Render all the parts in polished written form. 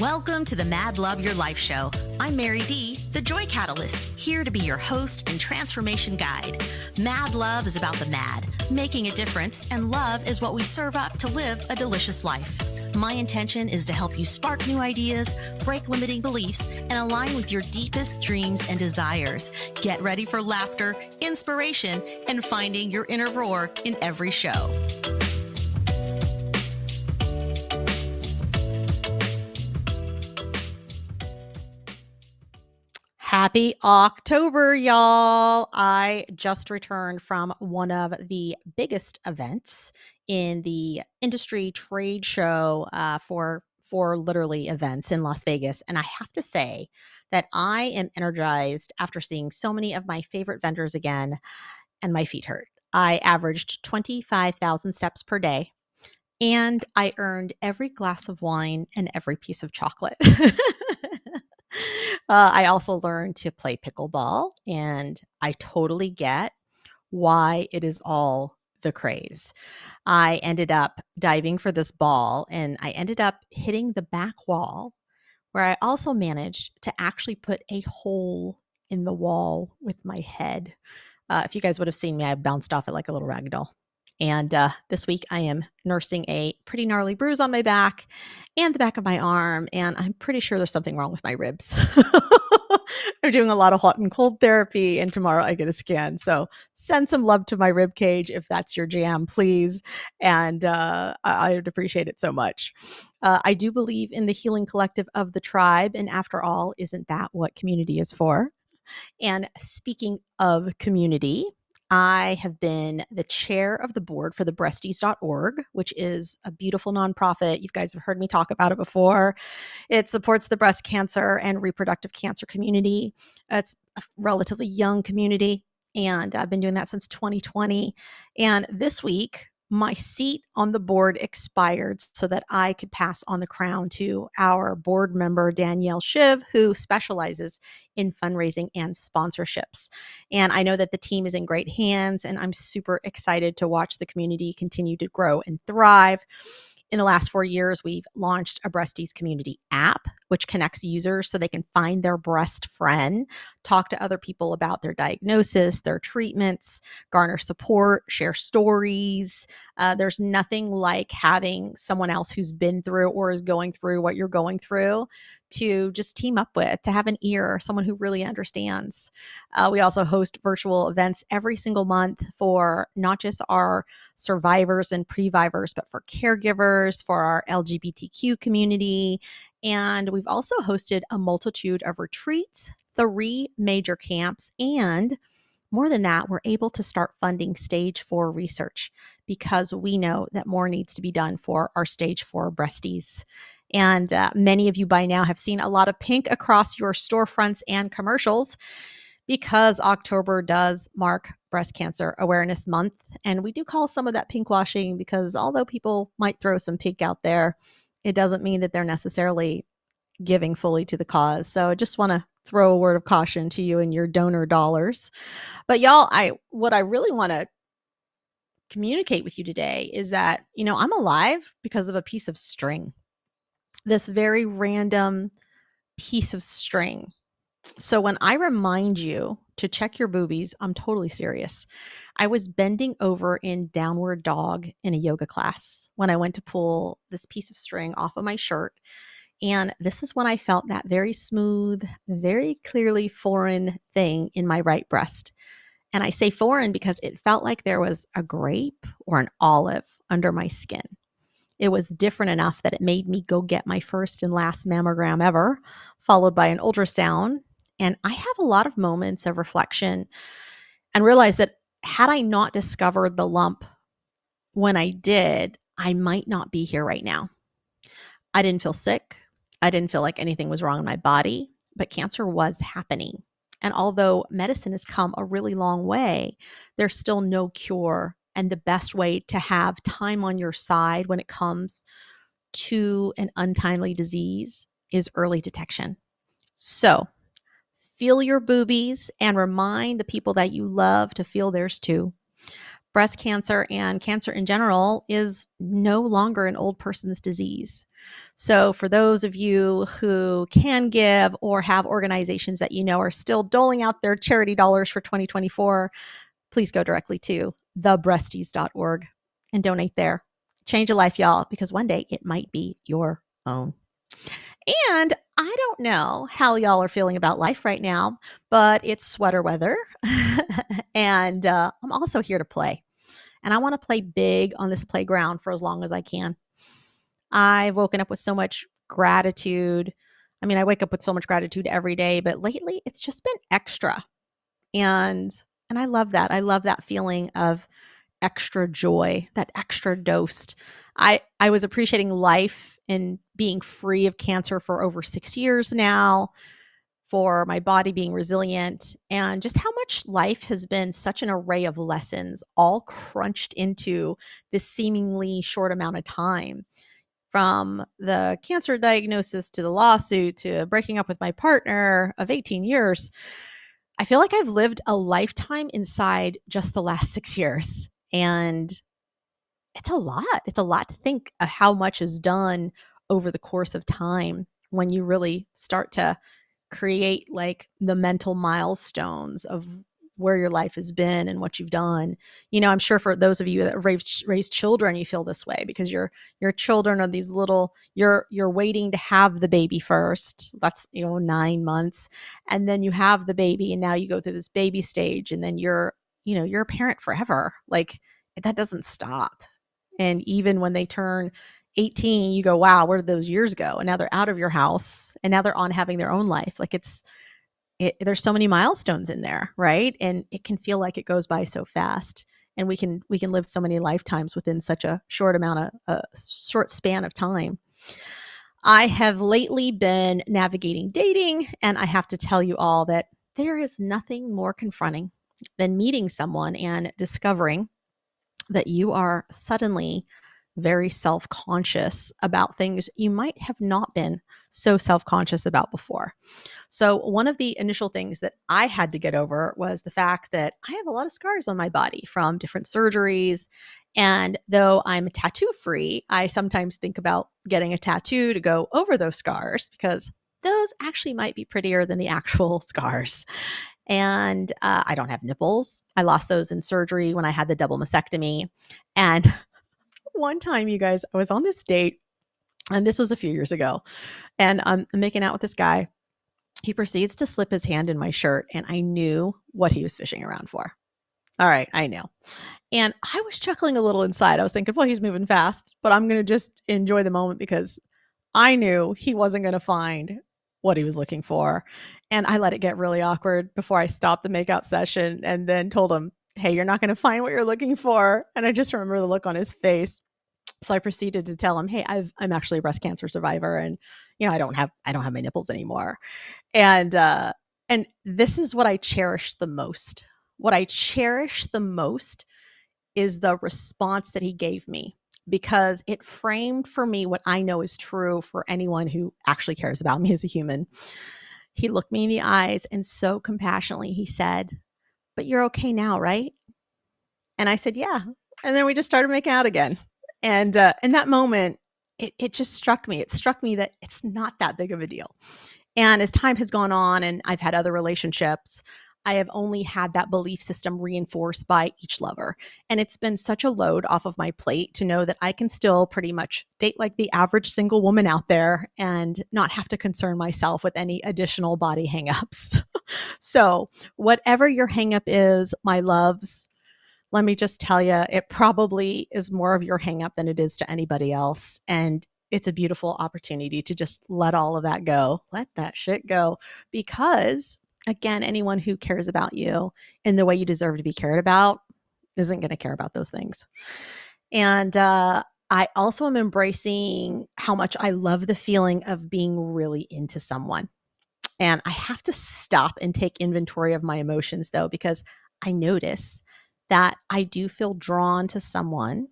Welcome to the MADLOVE Your Life Show. I'm Mary D., the Joy Catalyst, here to be your host and transformation guide. Mad Love is about the mad, making a difference, and love is what we serve up to live a delicious life. My intention is to help you spark new ideas, break limiting beliefs, and align with your deepest dreams and desires. Get ready for laughter, inspiration, and finding your inner roar in every show. Happy October, y'all. I just returned from one of the biggest events in the industry trade show for literally events in Las Vegas. And I have to say that I am energized after seeing so many of my favorite vendors again, and my feet hurt. I averaged 25,000 steps per day, and I earned every glass of wine and every piece of chocolate. I also learned to play pickleball, and I totally get why it is all the craze. I ended up diving for this ball, and I ended up hitting the back wall, where I also managed to actually put a hole in the wall with my head. If you guys would have seen me, I bounced off it like a little rag doll. And this week I am nursing a pretty gnarly bruise on my back and the back of my arm. And I'm pretty sure there's something wrong with my ribs. I'm doing a lot of hot and cold therapy, and tomorrow I get a scan. So send some love to my rib cage if that's your jam, please. And I would appreciate it so much. I do believe in the healing collective of the tribe. And after all, isn't that what community is for? And speaking of community, I have been the chair of the board for the BREASTEorg, which is a beautiful nonprofit. You guys have heard me talk about it before. It supports the breast cancer and reproductive cancer community. It's a relatively young community, and I've been doing that since 2020. And this week, my seat on the board expired so that I could pass on the crown to our board member, Danielle Shiv, who specializes in fundraising and sponsorships. And I know that the team is in great hands, and I'm super excited to watch the community continue to grow and thrive. In the last 4 years, we've launched a Breasties community app, which connects users so they can find their breast friend, talk to other people about their diagnosis, their treatments, garner support, share stories. There's nothing like having someone else who's been through or is going through what you're going through to just team up with, to have an ear, someone who really understands. We also host virtual events every single month for not just our survivors and previvors, but for caregivers, for our LGBTQ community. And we've also hosted a multitude of retreats, 3 major camps, and more than that, we're able to start funding stage 4 research because we know that more needs to be done for our stage 4 breasties. And many of you by now have seen a lot of pink across your storefronts and commercials because October does mark Breast Cancer Awareness Month. And we do call some of that pink washing because although people might throw some pink out there, it doesn't mean that they're necessarily giving fully to the cause. So I just want to throw a word of caution to you and your donor dollars. But y'all, what I really want to communicate with you today is that, I'm alive because of a piece of string. This very random piece of string. So when I remind you to check your boobies, I'm totally serious. I was bending over in downward dog in a yoga class when I went to pull this piece of string off of my shirt. And this is when I felt that very smooth, very clearly foreign thing in my right breast. And I say foreign because it felt like there was a grape or an olive under my skin. It was different enough that it made me go get my first and last mammogram ever, followed by an ultrasound. And I have a lot of moments of reflection and realized that had I not discovered the lump when I did, I might not be here right now. I didn't feel sick. I didn't feel like anything was wrong in my body, but cancer was happening. And although medicine has come a really long way, there's still no cure. And the best way to have time on your side when it comes to an untimely disease is early detection. So feel your boobies and remind the people that you love to feel theirs too. Breast cancer and cancer in general is no longer an old person's disease. So for those of you who can give or have organizations that you know are still doling out their charity dollars for 2024, please go directly to thebreasties.org and donate there. Change a life, y'all, because one day it might be your own. And I don't know how y'all are feeling about life right now, but it's sweater weather. And I'm also here to play. And I want to play big on this playground for as long as I can. I've woken up with so much gratitude. I mean, I wake up with so much gratitude every day, but lately it's just been extra. And I love that. I love that feeling of extra joy, that extra dose. I was appreciating life and being free of cancer for over 6 years now, for my body being resilient, and just how much life has been such an array of lessons all crunched into this seemingly short amount of time. From the cancer diagnosis to the lawsuit to breaking up with my partner of 18 years, I feel like I've lived a lifetime inside just the last 6 years. And it's a lot. It's a lot to think of how much is done over the course of time when you really start to create like the mental milestones of where your life has been and what you've done. You know, I'm sure for those of you that raised children, you feel this way because your children are these little, you're waiting to have the baby first. That's, 9 months. And then you have the baby and now you go through this baby stage and then you're a parent forever. Like that doesn't stop. And even when they turn 18, you go, wow, where did those years go? And now they're out of your house and now they're on having their own life. Like there's so many milestones in there, right? And it can feel like it goes by so fast. And we can live so many lifetimes within such a short span of time. I have lately been navigating dating, and I have to tell you all that there is nothing more confronting than meeting someone and discovering that you are suddenly very self-conscious about things you might have not been so self-conscious about before. So one of the initial things that I had to get over was the fact that I have a lot of scars on my body from different surgeries. And though I'm tattoo free, I sometimes think about getting a tattoo to go over those scars because those actually might be prettier than the actual scars. And I don't have nipples. I lost those in surgery when I had the double mastectomy. And one time, you guys, I was on this date, and this was a few years ago, and I'm making out with this guy. He proceeds to slip his hand in my shirt, and I knew what he was fishing around for. All right, I know. And I was chuckling a little inside. I was thinking, well, he's moving fast, but I'm going to just enjoy the moment because I knew he wasn't going to find what he was looking for. And I let it get really awkward before I stopped the makeout session and then told him, hey, you're not going to find what you're looking for. And I just remember the look on his face. So I proceeded to tell him, hey, I'm actually a breast cancer survivor. And, I don't have my nipples anymore. And this is what I cherish the most. What I cherish the most is the response that he gave me, because it framed for me what I know is true for anyone who actually cares about me as a human. He looked me in the eyes and so compassionately, he said, but you're okay now, right? And I said, yeah. And then we just started making out again. And in that moment, it just struck me. It struck me that it's not that big of a deal. And as time has gone on and I've had other relationships, I have only had that belief system reinforced by each lover. And it's been such a load off of my plate to know that I can still pretty much date like the average single woman out there and not have to concern myself with any additional body hangups. So whatever your hangup is, my loves, let me just tell you, it probably is more of your hangup than it is to anybody else. And it's a beautiful opportunity to just let all of that go. Let that shit go. Because again, anyone who cares about you in the way you deserve to be cared about isn't going to care about those things. And I also am embracing how much I love the feeling of being really into someone. And I have to stop and take inventory of my emotions, though, because I notice that I do feel drawn to someone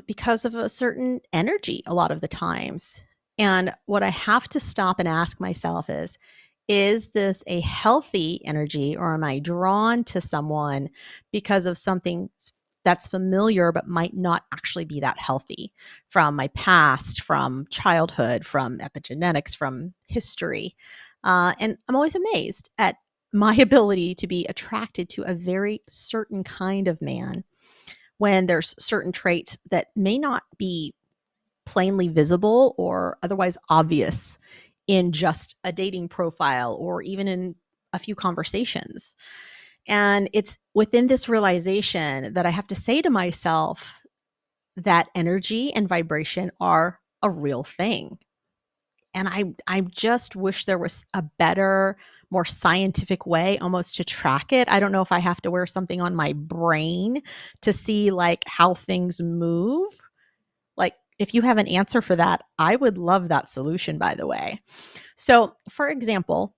because of a certain energy a lot of the times. And what I have to stop and ask myself is this a healthy energy, or am I drawn to someone because of something that's familiar but might not actually be that healthy from my past, from childhood, from epigenetics, from history. And I'm always amazed at my ability to be attracted to a very certain kind of man when there's certain traits that may not be plainly visible or otherwise obvious in just a dating profile or even in a few conversations. And it's within this realization that I have to say to myself that energy and vibration are a real thing. And I just wish there was a better, more scientific way almost to track it. I don't know if I have to wear something on my brain to see like how things move. Like if you have an answer for that, I would love that solution, by the way. So, for example,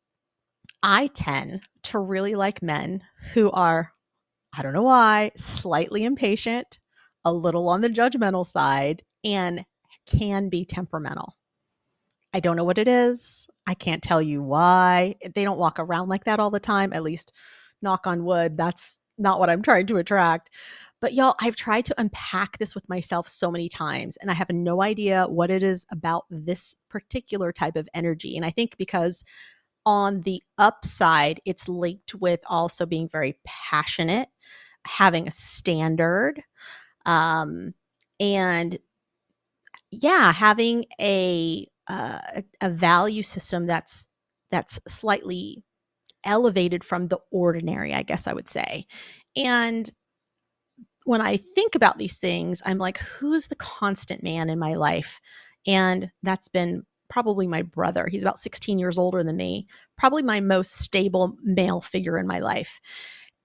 I tend to really like men who are, I don't know why, slightly impatient, a little on the judgmental side, and can be temperamental. I don't know what it is. I can't tell you why. They don't walk around like that all the time, at least knock on wood. That's not what I'm trying to attract. But y'all, I've tried to unpack this with myself so many times, and I have no idea what it is about this particular type of energy. And I think because on the upside, it's linked with also being very passionate, having a standard, um, and yeah, having a value system that's slightly elevated from the ordinary, I guess I would say. And when I think about these things, I'm like, who's the constant man in my life? And that's been probably my brother. He's about 16 years older than me, probably my most stable male figure in my life.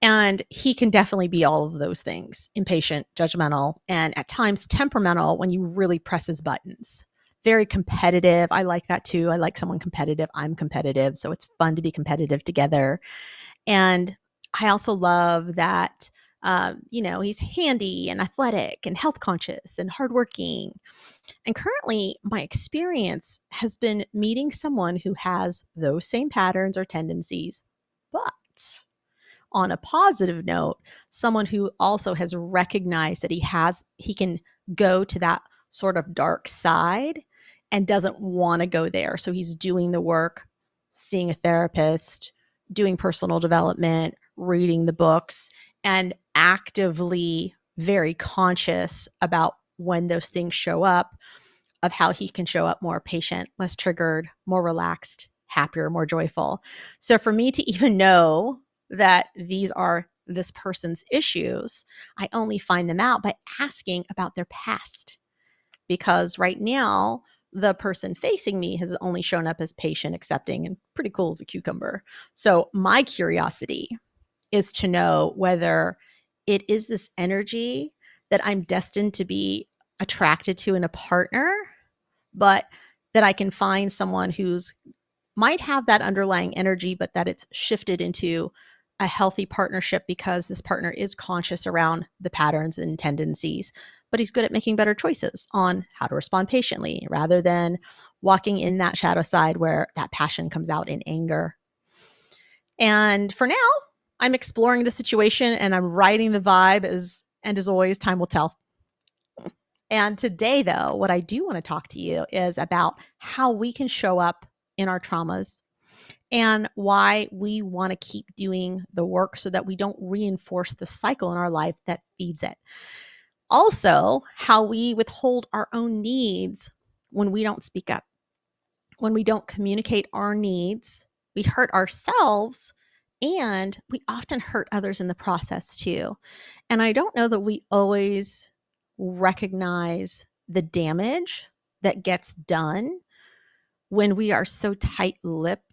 And he can definitely be all of those things: impatient, judgmental, and at times temperamental when you really press his buttons. Very competitive. I like that too. I like someone competitive. I'm competitive. So it's fun to be competitive together. And I also love that, he's handy and athletic and health conscious and hardworking. And currently, my experience has been meeting someone who has those same patterns or tendencies, but on a positive note, someone who also has recognized that he can go to that sort of dark side and doesn't want to go there. So he's doing the work, seeing a therapist, doing personal development, reading the books, and actively very conscious about when those things show up, of how he can show up more patient, less triggered, more relaxed, happier, more joyful. So for me to even know that these are this person's issues, I only find them out by asking about their past. Because right now, the person facing me has only shown up as patient, accepting, and pretty cool as a cucumber. So my curiosity is to know whether it is this energy that I'm destined to be attracted to in a partner, but that I can find someone who's might have that underlying energy, but that it's shifted into a healthy partnership because this partner is conscious around the patterns and tendencies, but he's good at making better choices on how to respond patiently rather than walking in that shadow side where that passion comes out in anger. And for now, I'm exploring the situation and I'm riding the vibe as always, time will tell. And today, though, what I do want to talk to you is about how we can show up in our traumas and why we want to keep doing the work so that we don't reinforce the cycle in our life that feeds it. Also, how we withhold our own needs when we don't speak up, when we don't communicate our needs, we hurt ourselves and we often hurt others in the process too. And I don't know that we always recognize the damage that gets done when we are so tight-lipped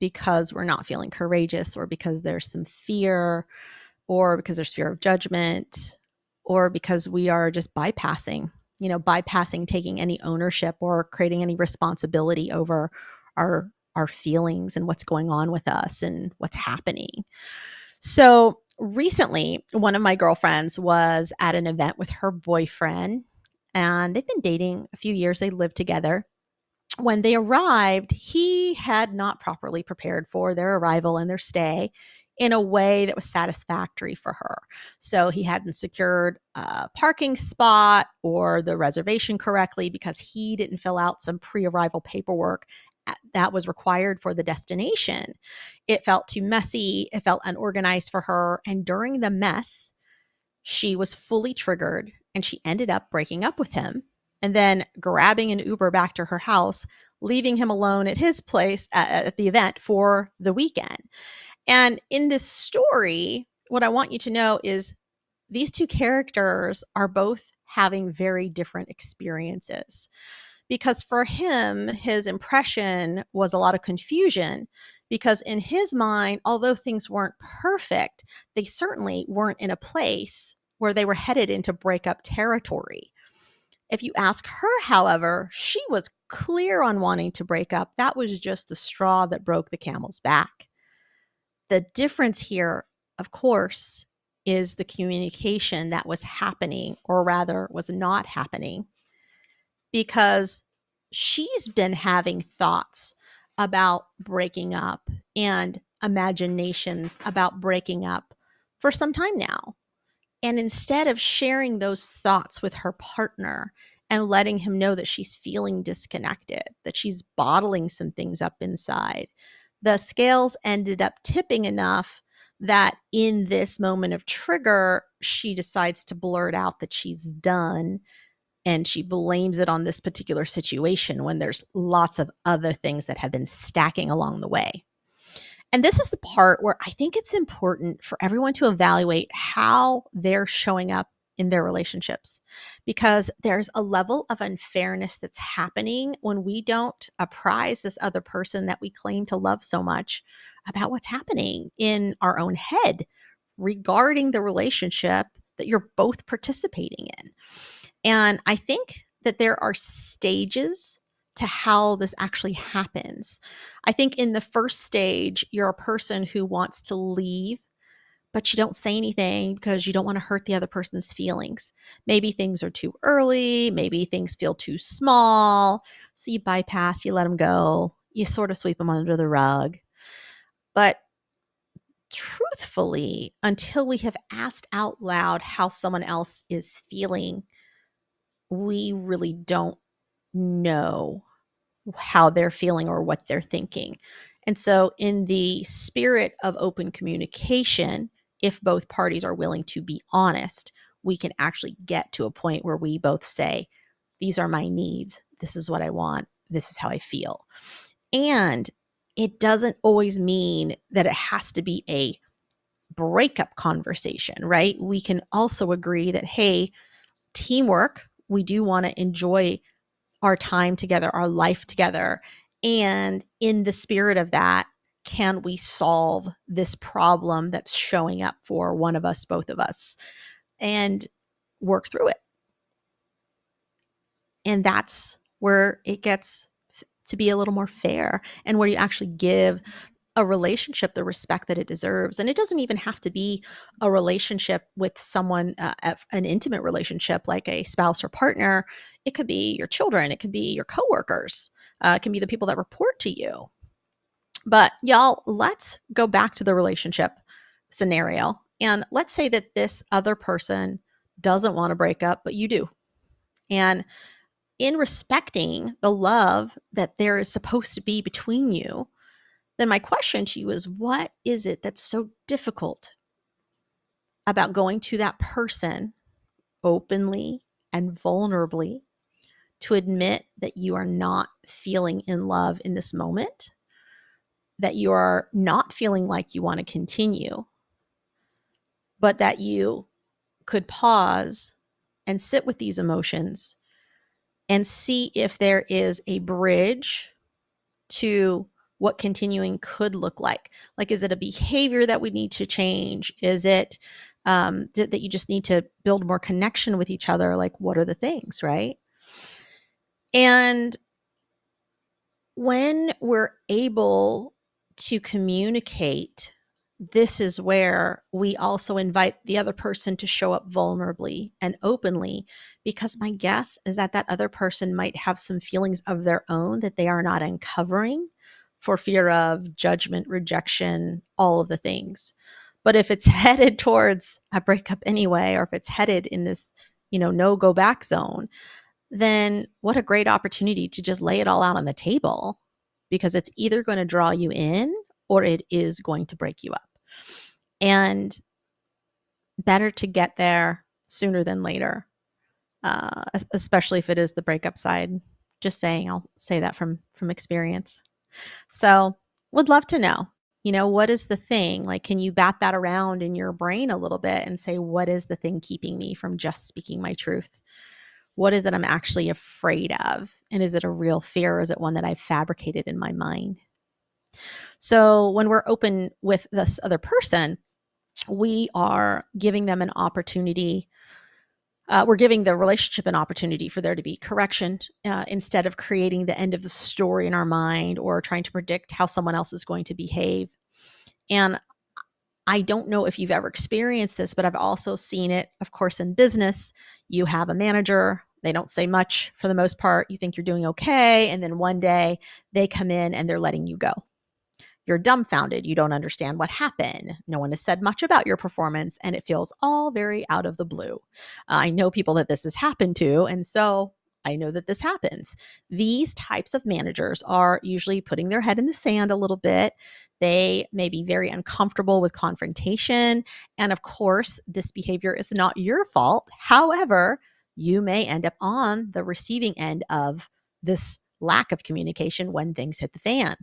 because we're not feeling courageous, or because there's some fear, or because there's fear of judgment, or because we are just bypassing taking any ownership or creating any responsibility over our feelings and what's going on with us and what's happening. So recently, one of my girlfriends was at an event with her boyfriend, and they've been dating a few years. They lived together. When they arrived, he had not properly prepared for their arrival and their stay. in a way that was satisfactory for her. So he hadn't secured a parking spot or the reservation correctly because he didn't fill out some pre-arrival paperwork that was required for the destination. It felt too messy. It felt unorganized for her. And during the mess, she was fully triggered and she ended up breaking up with him and then grabbing an Uber back to her house, leaving him alone at his place at the event for the weekend. And in this story, what I want you to know is these two characters are both having very different experiences. Because for him, his impression was a lot of confusion because in his mind, although things weren't perfect, they certainly weren't in a place where they were headed into breakup territory. If you ask her, however, she was clear on wanting to break up. That was just the straw that broke the camel's back. The difference here, of course, is the communication that was happening, or rather was not happening, because she's been having thoughts about breaking up and imaginations about breaking up for some time now. And instead of sharing those thoughts with her partner and letting him know that she's feeling disconnected, that she's bottling some things up inside, the scales ended up tipping enough that in this moment of trigger, she decides to blurt out that she's done. And she blames it on this particular situation when there's lots of other things that have been stacking along the way. And this is the part where I think it's important for everyone to evaluate how they're showing up in their relationships, because there's a level of unfairness that's happening when we don't apprise this other person that we claim to love so much about what's happening in our own head regarding the relationship that you're both participating in. And I think that there are stages to how this actually happens. I think in the first stage, you're a person who wants to leave, but you don't say anything because you don't want to hurt the other person's feelings. Maybe things are too early. Maybe things feel too small. So you bypass, you let them go. You sort of sweep them under the rug. But truthfully, until we have asked out loud how someone else is feeling, we really don't know how they're feeling or what they're thinking. And so, in the spirit of open communication, if both parties are willing to be honest, we can actually get to a point where we both say, these are my needs. This is what I want. This is how I feel. And it doesn't always mean that it has to be a breakup conversation, right? We can also agree that, hey, teamwork, we do want to enjoy our time together, our life together. And in the spirit of that, can we solve this problem that's showing up for one of us, both of us, and work through it? And that's where it gets to be a little more fair and where you actually give a relationship the respect that it deserves. And it doesn't even have to be a relationship with someone, an intimate relationship like a spouse or partner. It could be your children. It could be your coworkers. It can be the people that report to you. But y'all, let's go back to the relationship scenario. And let's say that this other person doesn't want to break up, but you do. And in respecting the love that there is supposed to be between you, then my question to you is, what is it that's so difficult about going to that person openly and vulnerably to admit that you are not feeling in love in this moment, that you are not feeling like you want to continue, but that you could pause and sit with these emotions and see if there is a bridge to what continuing could look like. Like, is it a behavior that we need to change? Is it that you just need to build more connection with each other? Like, what are the things, right? And when we're able to communicate, this is where we also invite the other person to show up vulnerably and openly, because my guess is that that other person might have some feelings of their own that they are not uncovering for fear of judgment, rejection, all of the things. But if it's headed towards a breakup anyway, or if it's headed in this, no go back zone, then what a great opportunity to just lay it all out on the table, because it's either going to draw you in or it is going to break you up. And better to get there sooner than later, especially if it is the breakup side. Just saying, I'll say that from experience. So would love to know, what is the thing? Like, can you bat that around in your brain a little bit and say, what is the thing keeping me from just speaking my truth? What is it I'm actually afraid of? And is it a real fear, or is it one that I've fabricated in my mind? So when we're open with this other person, we are giving them an opportunity. We're giving the relationship an opportunity for there to be correction, instead of creating the end of the story in our mind or trying to predict how someone else is going to behave. And I don't know if you've ever experienced this, but I've also seen it, of course, in business. You have a manager. They don't say much for the most part. You think you're doing okay. And then one day they come in and they're letting you go. You're dumbfounded. You don't understand what happened. No one has said much about your performance, and it feels all very out of the blue. I know people that this has happened to, and so I know that this happens. These types of managers are usually putting their head in the sand a little bit. They may be very uncomfortable with confrontation. And of course, this behavior is not your fault. However, you may end up on the receiving end of this lack of communication when things hit the fan.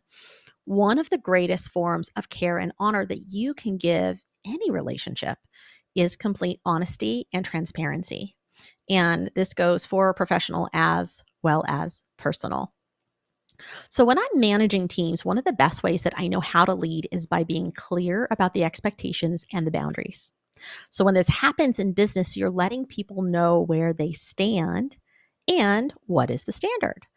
One of the greatest forms of care and honor that you can give any relationship is complete honesty and transparency. And this goes for professional as well as personal. So when I'm managing teams, one of the best ways that I know how to lead is by being clear about the expectations and the boundaries. So when this happens in business, you're letting people know where they stand and what is the standard.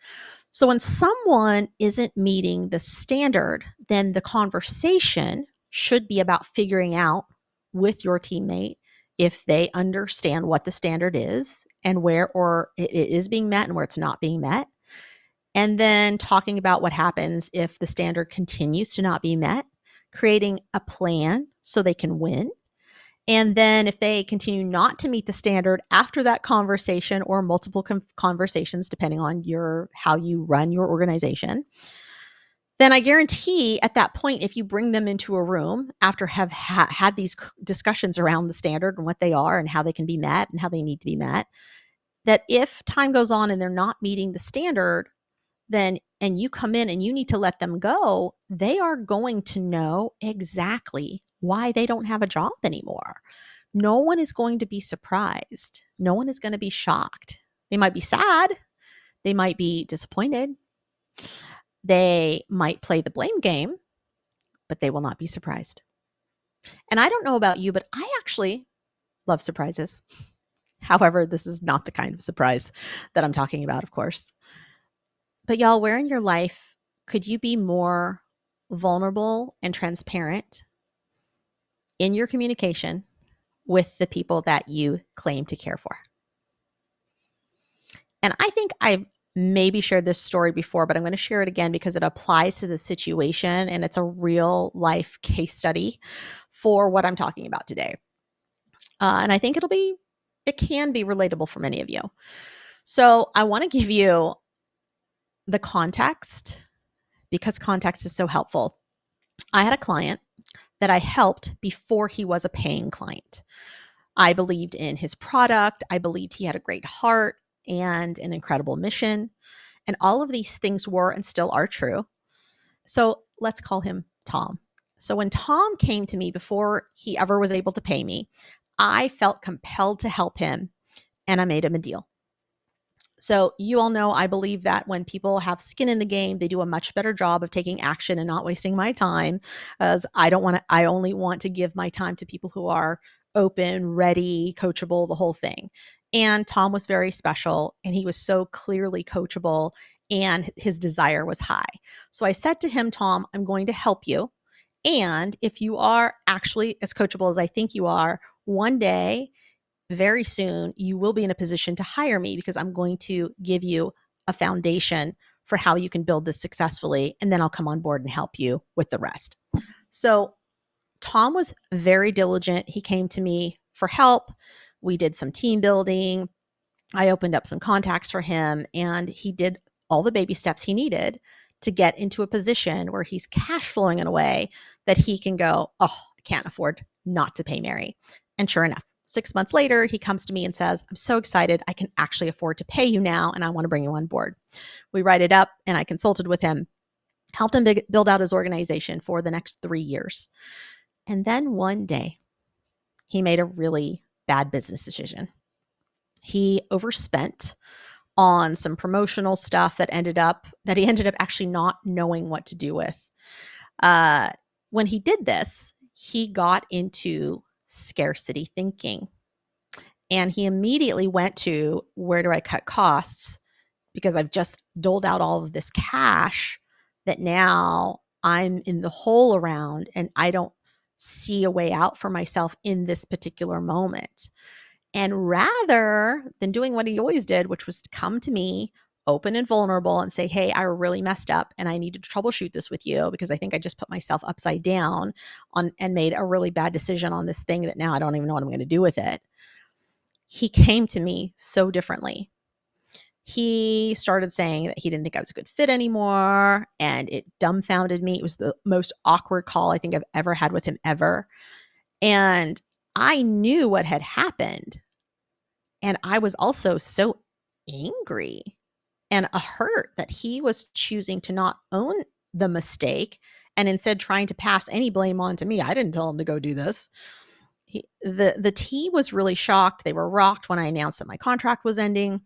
So when someone isn't meeting the standard, then the conversation should be about figuring out with your teammate if they understand what the standard is and where or it is being met and where it's not being met. And then talking about what happens if the standard continues to not be met, creating a plan so they can win. And then if they continue not to meet the standard after that conversation or multiple conversations, depending on how you run your organization, then I guarantee at that point, if you bring them into a room after have had these discussions around the standard and what they are and how they can be met and how they need to be met, that if time goes on and they're not meeting the standard, then and you come in and you need to let them go, they are going to know exactly why they don't have a job anymore. No one is going to be surprised. No one is going to be shocked. They might be sad. They might be disappointed. They might play the blame game, but they will not be surprised. And I don't know about you, but I actually love surprises. However, this is not the kind of surprise that I'm talking about, of course. But y'all, where in your life could you be more vulnerable and transparent in your communication with the people that you claim to care for? And I think I've maybe shared this story before, but I'm going to share it again because it applies to the situation and it's a real life case study for what I'm talking about today. And I think it can be relatable for many of you. So I want to give you the context because context is so helpful. I had a client that I helped before he was a paying client. I believed in his product. I believed he had a great heart and an incredible mission. And all of these things were and still are true. So let's call him Tom. So when Tom came to me before he ever was able to pay me, I felt compelled to help him and I made him a deal. So you all know I believe that when people have skin in the game, they do a much better job of taking action and not wasting my time, as I only want to give my time to people who are open, ready, coachable, the whole thing. And Tom was very special and he was so clearly coachable and his desire was high. So I said to him, Tom, I'm going to help you. And if you are actually as coachable as I think you are, one day, very soon, you will be in a position to hire me because I'm going to give you a foundation for how you can build this successfully, and then I'll come on board and help you with the rest. So Tom was very diligent. He came to me for help. We did some team building. I opened up some contacts for him, and he did all the baby steps he needed to get into a position where he's cash flowing in a way that he can go, oh, I can't afford not to pay Mary. And sure enough, 6 months later, he comes to me and says, I'm so excited. I can actually afford to pay you now, and I want to bring you on board. We write it up, and I consulted with him, helped him build out his organization for the next 3 years. And then one day, he made a really bad business decision. He overspent on some promotional stuff that he ended up actually not knowing what to do with. When he did this, he got into scarcity thinking. And he immediately went to, where do I cut costs? Because I've just doled out all of this cash that now I'm in the hole around, and I don't see a way out for myself in this particular moment. And rather than doing what he always did, which was to come to me open and vulnerable and say, hey, I really messed up and I need to troubleshoot this with you because I think I just put myself upside down on and made a really bad decision on this thing that now I don't even know what I'm going to do with it. He came to me so differently. He started saying that he didn't think I was a good fit anymore, and it dumbfounded me. It was the most awkward call I think I've ever had with him ever. And I knew what had happened. And I was also so angry and hurt that he was choosing to not own the mistake and instead trying to pass any blame on to me. I didn't tell him to go do this. The team was really shocked. They were rocked when I announced that my contract was ending.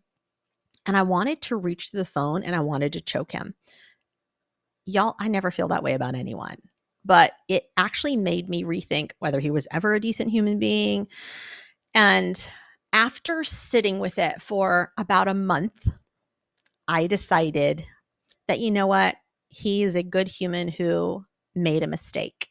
And I wanted to reach to the phone and I wanted to choke him. Y'all, I never feel that way about anyone. But it actually made me rethink whether he was ever a decent human being. And after sitting with it for about a month, I decided that, you know what? He is a good human who made a mistake.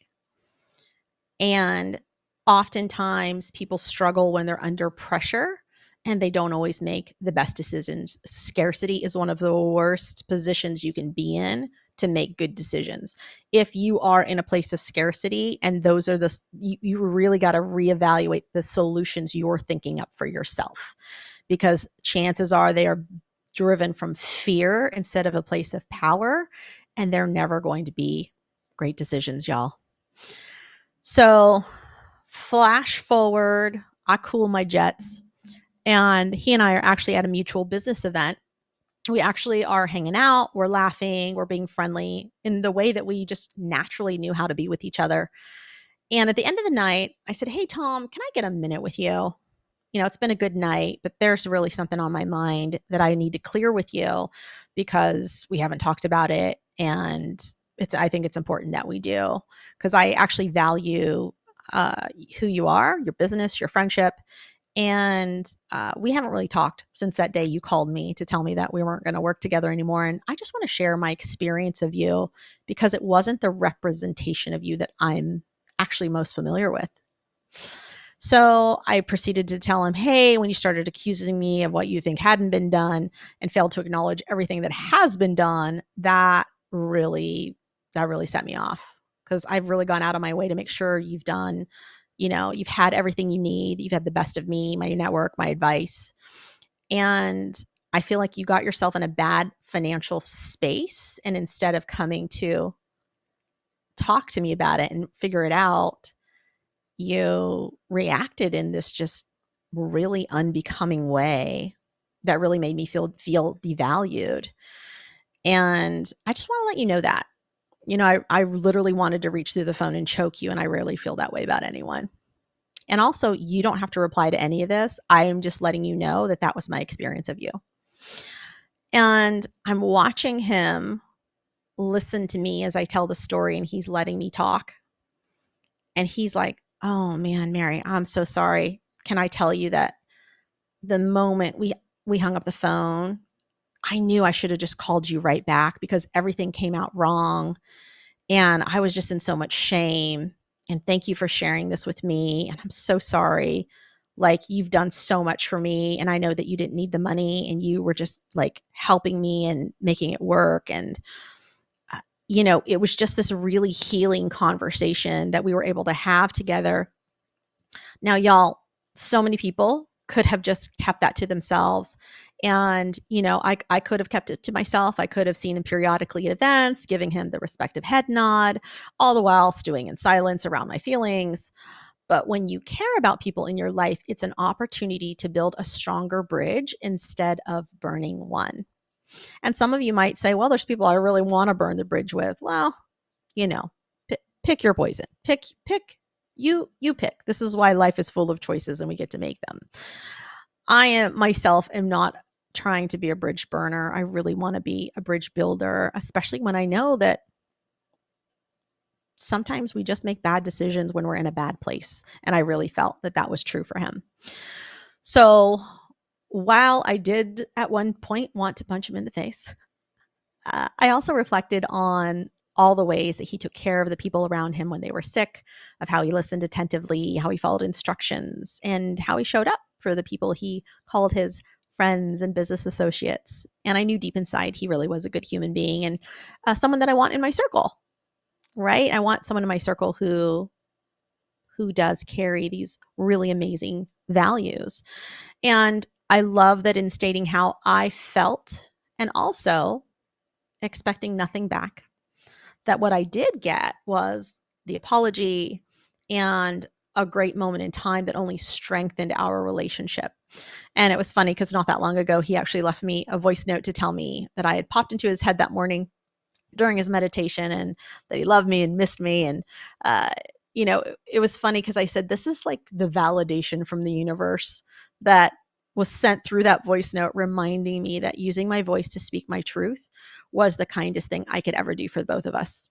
And oftentimes people struggle when they're under pressure and they don't always make the best decisions. Scarcity is one of the worst positions you can be in to make good decisions. If you are in a place of scarcity and those are you really got to reevaluate the solutions you're thinking up for yourself, because chances are they are driven from fear instead of a place of power, and they're never going to be great decisions, y'all. So flash forward, I cool my jets, and he and I are actually at a mutual business event. We actually are hanging out, we're laughing, we're being friendly in the way that we just naturally knew how to be with each other. And at the end of the night, I said, hey, Tom, can I get a minute with you? You know, it's been a good night, but there's really something on my mind that I need to clear with you because we haven't talked about it. And I think it's important that we do, because I actually value who you are, your business, your friendship. And we haven't really talked since that day you called me to tell me that we weren't going to work together anymore. And I just want to share my experience of you because it wasn't the representation of you that I'm actually most familiar with. So I proceeded to tell him, hey, when you started accusing me of what you think hadn't been done and failed to acknowledge everything that has been done, that really set me off, because I've really gone out of my way to make sure you've had everything you need. You've had the best of me, my network, my advice. And I feel like you got yourself in a bad financial space. And instead of coming to talk to me about it and figure it out, you reacted in this just really unbecoming way that really made me feel devalued. And I just want to let you know that, I literally wanted to reach through the phone and choke you, and I rarely feel that way about anyone. And also, you don't have to reply to any of this. I am just letting you know that that was my experience of you. And I'm watching him listen to me as I tell the story, and he's letting me talk. And he's like, oh man, Mary, I'm so sorry. Can I tell you that the moment we hung up the phone, I knew I should have just called you right back because everything came out wrong. And I was just in so much shame. And thank you for sharing this with me. And I'm so sorry. like you've done so much for me, and I know that you didn't need the money, and you were just like helping me and making it work. And it was just this really healing conversation that we were able to have together. Now, y'all, so many people could have just kept that to themselves. And, I could have kept it to myself. I could have seen him periodically at events, giving him the respective head nod, all the while stewing in silence around my feelings. But when you care about people in your life, it's an opportunity to build a stronger bridge instead of burning one. And some of you might say, well, there's people I really want to burn the bridge with. Well, pick your poison. Pick you pick. This is why life is full of choices and we get to make them. I myself am not trying to be a bridge burner. I really want to be a bridge builder, especially when I know that sometimes we just make bad decisions when we're in a bad place. And I really felt that that was true for him. So while I did at one point want to punch him in the face, I also reflected on all the ways that he took care of the people around him when they were sick, of how he listened attentively, how he followed instructions, and how he showed up for the people he called his friends and business associates. And I knew deep inside he really was a good human being and someone that I want in my circle, right? I want someone in my circle who does carry these really amazing values. And I love that in stating how I felt and also expecting nothing back, that what I did get was the apology and a great moment in time that only strengthened our relationship. And it was funny because not that long ago, he actually left me a voice note to tell me that I had popped into his head that morning during his meditation and that he loved me and missed me. And, it was funny because I said, this is like the validation from the universe that was sent through that voice note, reminding me that using my voice to speak my truth was the kindest thing I could ever do for both of us.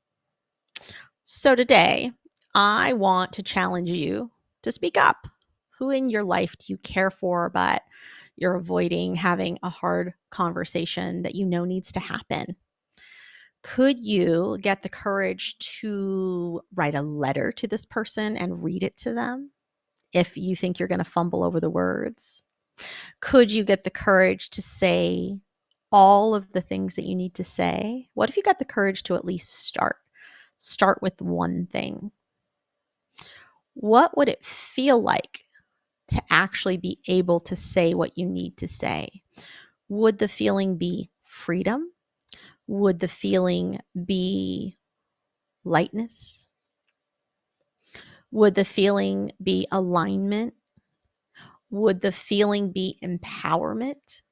So today, I want to challenge you to speak up. Who in your life do you care for, but you're avoiding having a hard conversation that you know needs to happen? Could you get the courage to write a letter to this person and read it to them if you think you're going to fumble over the words? Could you get the courage to say all of the things that you need to say? What if you got the courage to at least start? Start with one thing. What would it feel like to actually be able to say what you need to say? Would the feeling be freedom? Would the feeling be lightness? Would the feeling be alignment? Would the feeling be empowerment?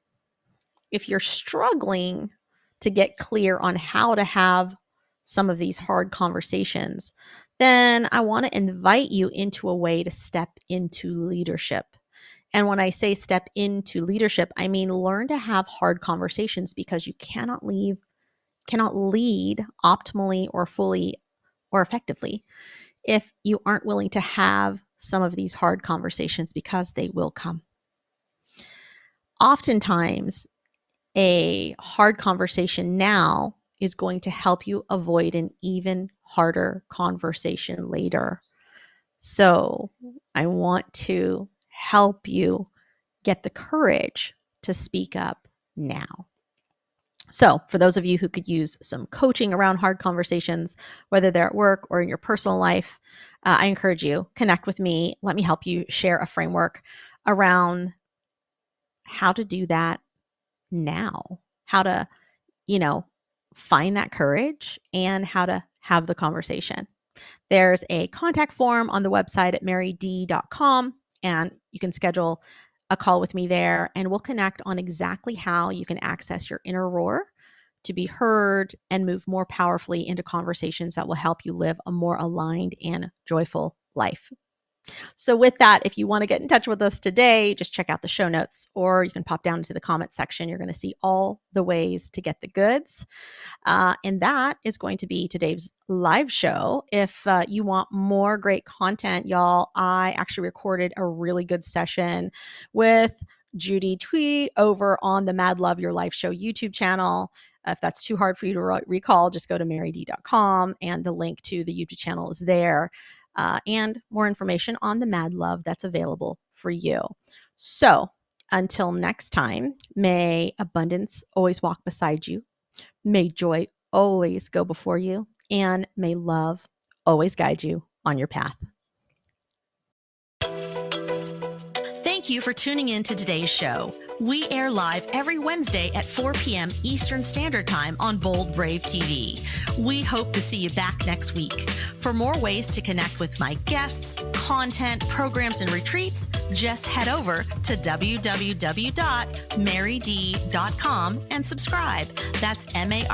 If you're struggling to get clear on how to have some of these hard conversations, then I want to invite you into a way to step into leadership. And when I say step into leadership, I mean learn to have hard conversations, because you cannot lead optimally or fully or effectively if you aren't willing to have some of these hard conversations, because they will come. Oftentimes, a hard conversation now is going to help you avoid an even harder conversation later. So I want to help you get the courage to speak up now. So for those of you who could use some coaching around hard conversations, whether they're at work or in your personal life, I encourage you, connect with me. Let me help you share a framework around how to do that now, how to, find that courage and how to have the conversation. There's a contact form on the website at maryd.com, and you can schedule a call with me there, and we'll connect on exactly how you can access your inner roar to be heard and move more powerfully into conversations that will help you live a more aligned and joyful life. So with that, if you want to get in touch with us today, just check out the show notes, or you can pop down into the comment section. You're going to see all the ways to get the goods. And that is going to be today's live show. If you want more great content, y'all, I actually recorded a really good session with Judy Twee over on the MADLOVE Your Life Show YouTube channel. If that's too hard for you to recall, just go to maryd.com, and the link to the YouTube channel is there. And more information on the Mad Love that's available for you. So until next time, may abundance always walk beside you. May joy always go before you. And may love always guide you on your path. Thank you for tuning in to today's show. We air live every Wednesday at 4 p.m. Eastern Standard Time on Bold Brave TV. We hope to see you back next week. For more ways to connect with my guests, content, programs, and retreats, just head over to www.marydee.com and subscribe. That's MARYDEE.com.